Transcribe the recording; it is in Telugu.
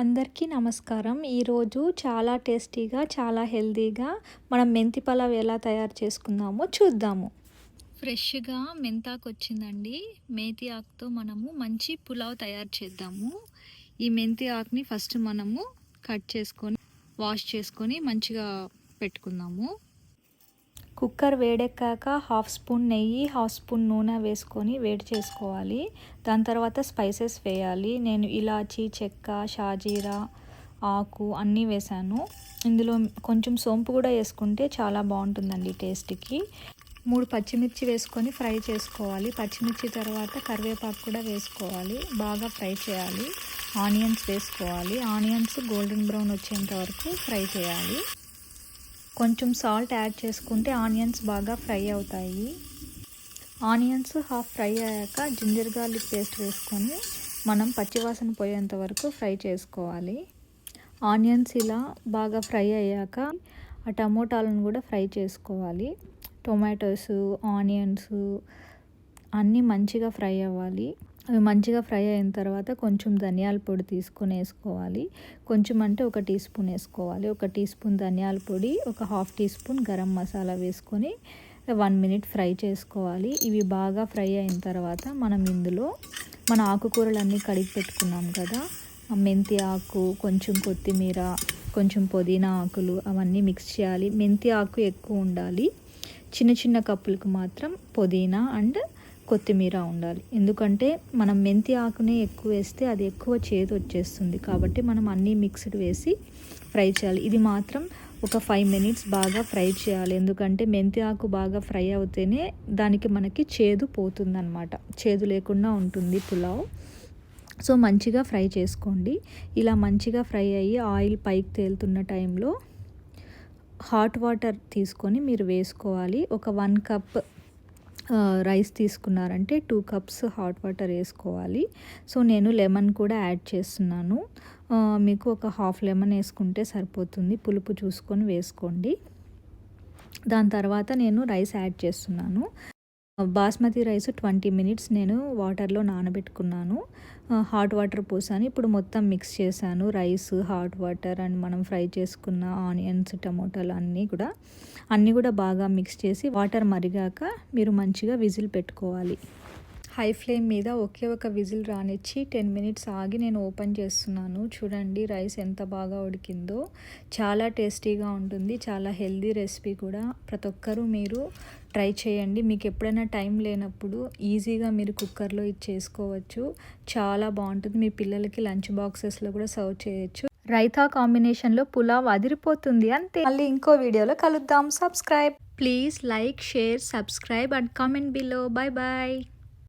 అందరికీ నమస్కారం. ఈరోజు చాలా టేస్టీగా, చాలా హెల్తీగా మనం మెంతి పలావ్ ఎలా తయారు చేసుకుందామో చూద్దాము. ఫ్రెష్‌గా మెంతాకు వచ్చిందండి. మేతి ఆకుతో మనము మంచి పులావ్ తయారు చేద్దాము. ఈ మెంతి ఆకుని ఫస్ట్ మనము కట్ చేసుకొని, వాష్ చేసుకొని మంచిగా పెట్టుకుందాము. కుక్కర్ వేడెక్కాక హాఫ్ స్పూన్ నెయ్యి, హాఫ్ స్పూన్ నూనె వేసుకొని వేడి చేసుకోవాలి. దాని తర్వాత స్పైసెస్ వేయాలి. నేను ఇలాచీ, చెక్క, షాజీరా ఆకు అన్నీ వేసాను. ఇందులో కొంచెం సోంపు కూడా వేసుకుంటే చాలా బాగుంటుందండి టేస్ట్కి. 3 పచ్చిమిర్చి వేసుకొని ఫ్రై చేసుకోవాలి. పచ్చిమిర్చి తర్వాత కరివేపాకు కూడా వేసుకోవాలి. బాగా ఫ్రై చేయాలి. ఆనియన్స్ వేసుకోవాలి. ఆనియన్స్ గోల్డెన్ బ్రౌన్ వచ్చేంత వరకు ఫ్రై చేయాలి. కొంచెం సాల్ట్ యాడ్ చేసుకుంటే ఆనియన్స్ బాగా ఫ్రై అవుతాయి. ఆనియన్స్ హాఫ్ ఫ్రై అయ్యాక జింజర్ గార్లిక్ పేస్ట్ వేసుకొని మనం పచ్చివాసన పోయేంత వరకు ఫ్రై చేసుకోవాలి. ఆనియన్స్ ఇలా బాగా ఫ్రై అయ్యాక ఆ టమోటాలను కూడా ఫ్రై చేసుకోవాలి. టొమాటోస్, ఆనియన్స్ అన్నీ మంచిగా ఫ్రై అవ్వాలి. అవి మంచిగా ఫ్రై అయిన తర్వాత కొంచెం ధనియాల పొడి తీసుకొని వేసుకోవాలి. కొంచెం అంటే 1 టీ స్పూన్ వేసుకోవాలి. 1 టీ స్పూన్ ధనియాల పొడి, ఒక half teaspoon garam masala వేసుకొని 1 మినిట్ ఫ్రై చేసుకోవాలి. ఇవి బాగా ఫ్రై అయిన తర్వాత మనం ఇందులో మన ఆకుకూరలన్నీ కడిగి పెట్టుకున్నాం కదా, మెంతి ఆకు, కొంచెం కొత్తిమీర, కొంచెం పుదీనా ఆకులు అవన్నీ మిక్స్ చేయాలి. మెంతి ఆకు ఎక్కువ ఉండాలి. చిన్న చిన్న కప్పులకు మాత్రం పుదీనా అండ్ కొత్తిమీర ఉండాలి. ఎందుకంటే మనం మెంతి ఆకునే ఎక్కువ వేస్తే అది ఎక్కువ చేదు వచ్చేస్తుంది. కాబట్టి మనం అన్నీ మిక్స్డ్ వేసి ఫ్రై చేయాలి. ఇది మాత్రం ఒక 5 మినిట్స్ బాగా ఫ్రై చేయాలి. ఎందుకంటే మెంతి ఆకు బాగా ఫ్రై అవుతేనే దానికి మనకి చేదు పోతుందన్నమాట. చేదు లేకుండా ఉంటుంది పులావ్. సో మంచిగా ఫ్రై చేసుకోండి. ఇలా మంచిగా ఫ్రై అయ్యి ఆయిల్ పైకి తేలుతున్న టైంలో హాట్ వాటర్ తీసుకొని మీరు వేసుకోవాలి. ఒక 1 కప్ రైస్ తీసుకున్నారంటే 2 కప్స్ హాట్ వాటర్ వేసుకోవాలి. సో నేను లెమన్ కూడా యాడ్ చేస్తున్నాను. మీకు ఒక హాఫ్ లెమన్ వేసుకుంటే సరిపోతుంది. పులుపు చూసుకొని వేసుకోండి. దాని తర్వాత నేను రైస్ యాడ్ చేస్తున్నాను. బాస్మతి రైస్ 20 మినిట్స్ నేను వాటర్లో నానబెట్టుకున్నాను. హాట్ వాటర్ పోసాను. ఇప్పుడు మొత్తం మిక్స్ చేశాను. రైస్, హాట్ వాటర్ అండ్ మనం ఫ్రై చేసుకున్న ఆనియన్స్, టమోటాలు అన్నీ కూడా బాగా మిక్స్ చేసి వాటర్ మరిగాక మీరు మంచిగా విజిల్ పెట్టుకోవాలి. హై ఫ్లేమ్ మీద ఒకే ఒక విజిల్ రానిచ్చి 10 మినిట్స్ ఆగి నేను ఓపెన్ చేస్తున్నాను. చూడండి రైస్ ఎంత బాగా ఉడికిందో. చాలా టేస్టీగా ఉంటుంది. చాలా హెల్దీ రెసిపీ కూడా. ప్రతి ఒక్కరూ మీరు ట్రై చేయండి. మీకు ఎప్పుడైనా టైం లేనప్పుడు ఈజీగా మీరు కుక్కర్లో ఇది చేసుకోవచ్చు. చాలా బాగుంటుంది. మీ పిల్లలకి లంచ్ బాక్సెస్లో కూడా సర్వ్ చేయొచ్చు. రైతా కాంబినేషన్లో పులావ్ అదిరిపోతుంది అంతే. మళ్ళీ ఇంకో వీడియోలో కలుద్దాం. Subscribe please, like, share, subscribe and comment below. Bye bye.